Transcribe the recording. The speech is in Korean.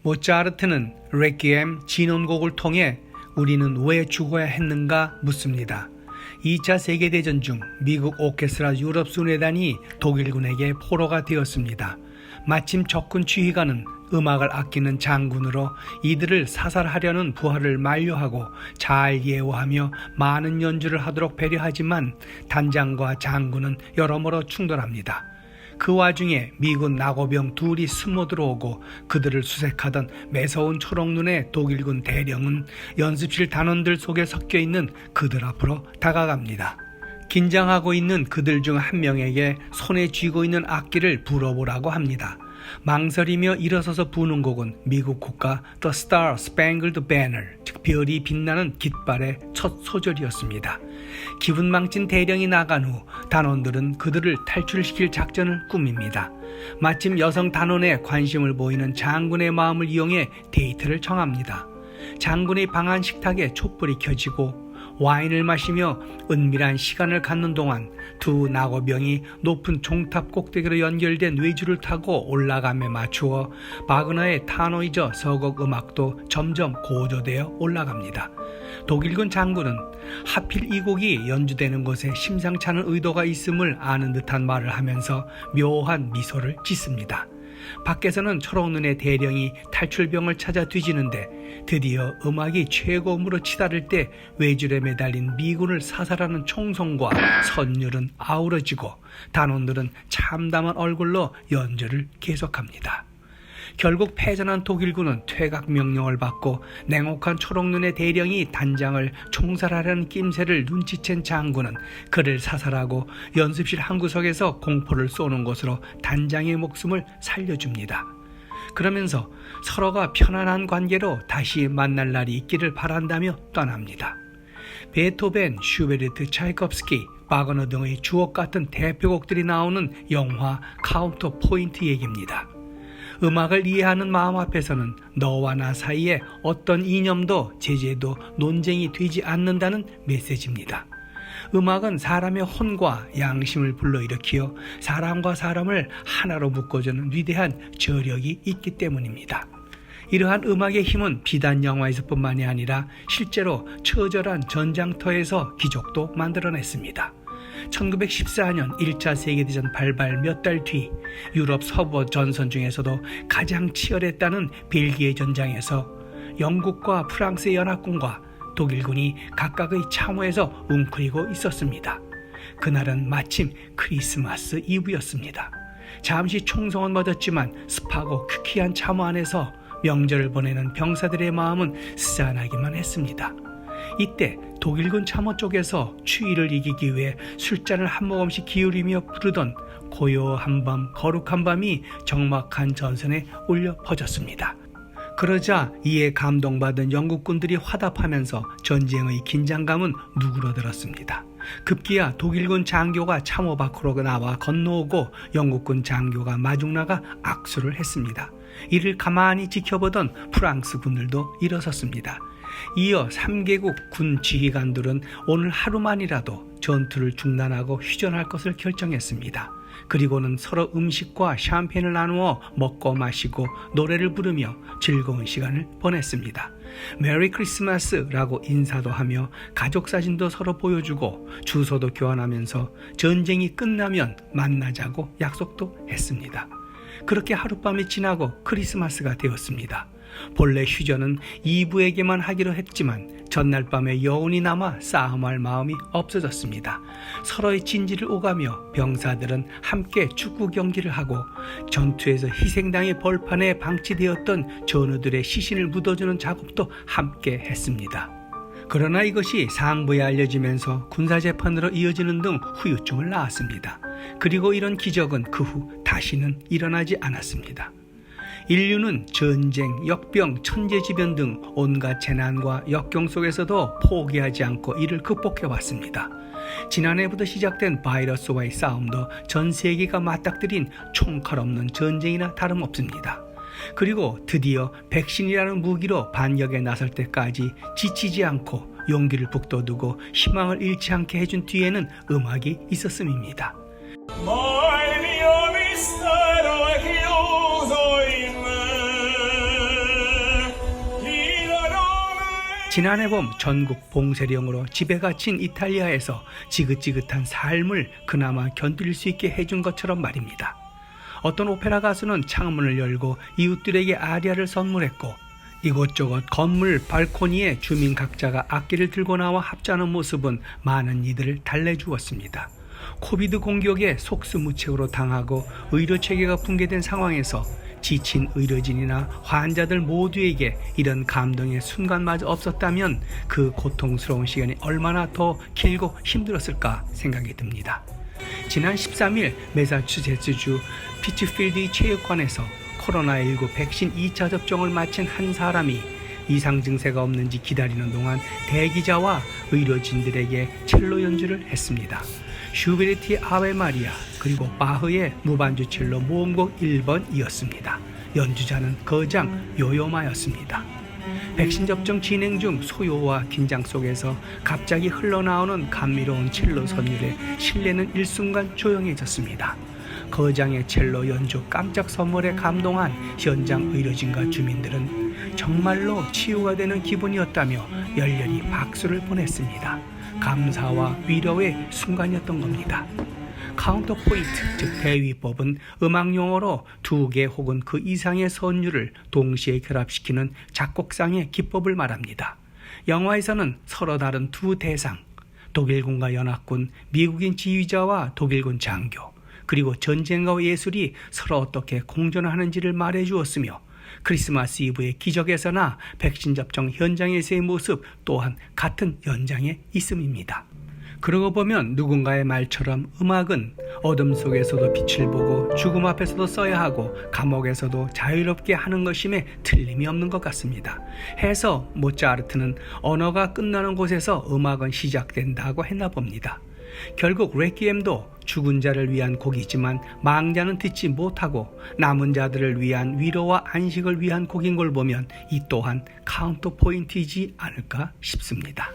모차르트는 레퀴엠 진원곡을 통해 우리는 왜 죽어야 했는가 묻습니다. 2차 세계대전 중 미국 오케스트라 유럽 순회단이 독일군에게 포로가 되었습니다. 마침 적군 지휘관은 음악을 아끼는 장군으로 이들을 사살하려는 부하를 만류하고 잘 예우하며 많은 연주를 하도록 배려하지만 단장과 장군은 여러모로 충돌합니다. 그 와중에 미군 낙오병 둘이 숨어들어오고 그들을 수색하던 매서운 초록눈의 독일군 대령은 연습실 단원들 속에 섞여있는 그들 앞으로 다가갑니다. 긴장하고 있는 그들 중 한 명에게 손에 쥐고 있는 악기를 불어보라고 합니다. 망설이며 일어서서 부는 곡은 미국 국가 The Star Spangled Banner, 즉 별이 빛나는 깃발의 첫 소절이었습니다. 기분 망친 대령이 나간 후 단원들은 그들을 탈출시킬 작전을 꾸밉니다. 마침 여성 단원에 관심을 보이는 장군의 마음을 이용해 데이트를 정합니다. 장군의 방 안 식탁에 촛불이 켜지고 와인을 마시며 은밀한 시간을 갖는 동안 두 낙오병이 높은 종탑 꼭대기로 연결된 외주를 타고 올라감에 맞추어 바그너의 타노이저 서곡 음악도 점점 고조되어 올라갑니다. 독일군 장군은 하필 이 곡이 연주되는 곳에 심상치 않은 의도가 있음을 아는 듯한 말을 하면서 묘한 미소를 짓습니다. 밖에서는 초록눈의 대령이 탈출병을 찾아 뒤지는데 드디어 음악이 최고음으로 치달을 때 외줄에 매달린 미군을 사살하는 총성과 선율은 아우러지고 단원들은 참담한 얼굴로 연주를 계속합니다. 결국 패전한 독일군은 퇴각 명령을 받고 냉혹한 초록눈의 대령이 단장을 총살하려는 낌새를 눈치챈 장군은 그를 사살하고 연습실 한 구석에서 공포를 쏘는 것으로 단장의 목숨을 살려줍니다. 그러면서 서로가 편안한 관계로 다시 만날 날이 있기를 바란다며 떠납니다. 베토벤, 슈베르트, 차이콥스키, 바그너 등의 주옥 같은 대표곡들이 나오는 영화 카운터 포인트 얘기입니다. 음악을 이해하는 마음 앞에서는 너와 나 사이에 어떤 이념도 제재도 논쟁이 되지 않는다는 메시지입니다. 음악은 사람의 혼과 양심을 불러일으키어 사람과 사람을 하나로 묶어주는 위대한 저력이 있기 때문입니다. 이러한 음악의 힘은 비단 영화에서뿐만이 아니라 실제로 처절한 전장터에서 기적도 만들어냈습니다. 1914년 1차 세계대전 발발 몇 달 뒤 유럽 서부 전선 중에서도 가장 치열했다는 벨기에 전장에서 영국과 프랑스의 연합군과 독일군이 각각의 참호에서 웅크리고 있었습니다. 그날은 마침 크리스마스 이브였습니다. 잠시 총성은 멎었지만 습하고 퀴퀴한 참호 안에서 명절을 보내는 병사들의 마음은 스산하기만 했습니다. 이때 독일군 참호 쪽에서 추위를 이기기 위해 술잔을 한 모금씩 기울이며 부르던 고요한 밤 거룩한 밤이 적막한 전선에 울려 퍼졌습니다. 그러자 이에 감동받은 영국군들이 화답하면서 전쟁의 긴장감은 누그러들었습니다. 급기야 독일군 장교가 참호 밖으로 나와 건너오고 영국군 장교가 마중나가 악수를 했습니다. 이를 가만히 지켜보던 프랑스 군들도 일어섰습니다. 이어 3개국 군 지휘관들은 오늘 하루만이라도 전투를 중단하고 휴전할 것을 결정했습니다. 그리고는 서로 음식과 샴페인을 나누어 먹고 마시고 노래를 부르며 즐거운 시간을 보냈습니다. 메리 크리스마스라고 인사도 하며 가족 사진도 서로 보여주고 주소도 교환하면서 전쟁이 끝나면 만나자고 약속도 했습니다. 그렇게 하룻밤이 지나고 크리스마스가 되었습니다. 본래 휴전은 이브에게만 하기로 했지만 전날 밤에 여운이 남아 싸움할 마음이 없어졌습니다. 서로의 진지를 오가며 병사들은 함께 축구 경기를 하고 전투에서 희생당의 벌판에 방치되었던 전우들의 시신을 묻어주는 작업도 함께 했습니다. 그러나 이것이 상부에 알려지면서 군사재판으로 이어지는 등 후유증을 낳았습니다. 그리고 이런 기적은 그 후 다시는 일어나지 않았습니다. 인류는 전쟁, 역병, 천재지변 등 온갖 재난과 역경 속에서도 포기하지 않고 이를 극복해왔습니다. 지난해부터 시작된 바이러스와의 싸움도 전 세계가 맞닥뜨린 총칼 없는 전쟁이나 다름없습니다. 그리고 드디어 백신이라는 무기로 반격에 나설 때까지 지치지 않고 용기를 북돋우고 희망을 잃지 않게 해준 뒤에는 음악이 있었음입니다. Mai mio mistero è chiuso in me. 지난해 봄 전국 봉쇄령으로 집에 갇힌 이탈리아에서 지긋지긋한 삶을 그나마 견딜 수 있게 해준 것처럼 말입니다. 어떤 오페라 가수는 창문을 열고 이웃들에게 아리아를 선물했고, 이곳저곳 건물 발코니에 주민 각자가 악기를 들고 나와 합주하는 모습은 많은 이들을 달래주었습니다. 코비드 공격에 속수무책으로 당하고 의료 체계가 붕괴된 상황에서 지친 의료진이나 환자들 모두에게 이런 감동의 순간마저 없었다면 그 고통스러운 시간이 얼마나 더 길고 힘들었을까 생각이 듭니다. 지난 13일 매사추세츠주 피츠필드 체육관에서 코로나19 백신 2차 접종을 마친 한 사람이 이상 증세가 없는지 기다리는 동안 대기자와 의료진들에게 첼로 연주를 했습니다. 슈베르트의 아베 마리아 그리고 바흐의 무반주 첼로 모음곡 1번이었습니다. 연주자는 거장 요요마였습니다. 백신 접종 진행 중 소요와 긴장 속에서 갑자기 흘러나오는 감미로운 첼로 선율에 실내는 일순간 조용해졌습니다. 거장의 첼로 연주 깜짝 선물에 감동한 현장 의료진과 주민들은 정말로 치유가 되는 기분이었다며 열렬히 박수를 보냈습니다. 감사와 위로의 순간이었던 겁니다. 카운터 포인트, 즉 대위법은 음악 용어로 2개 혹은 그 이상의 선율을 동시에 결합시키는 작곡상의 기법을 말합니다. 영화에서는 서로 다른 두 대상, 독일군과 연합군, 미국인 지휘자와 독일군 장교, 그리고 전쟁과 예술이 서로 어떻게 공존하는지를 말해주었으며, 크리스마스 이브의 기적에서나 백신 접종 현장에서의 모습 또한 같은 연장에 있음입니다. 그러고 보면 누군가의 말처럼 음악은 어둠 속에서도 빛을 보고 죽음 앞에서도 써야 하고 감옥에서도 자유롭게 하는 것임에 틀림이 없는 것 같습니다. 해서 모차르트는 언어가 끝나는 곳에서 음악은 시작된다고 했나 봅니다. 결국 레퀴엠도 죽은 자를 위한 곡이지만 망자는 듣지 못하고 남은 자들을 위한 위로와 안식을 위한 곡인 걸 보면 이 또한 카운터 포인트이지 않을까 싶습니다.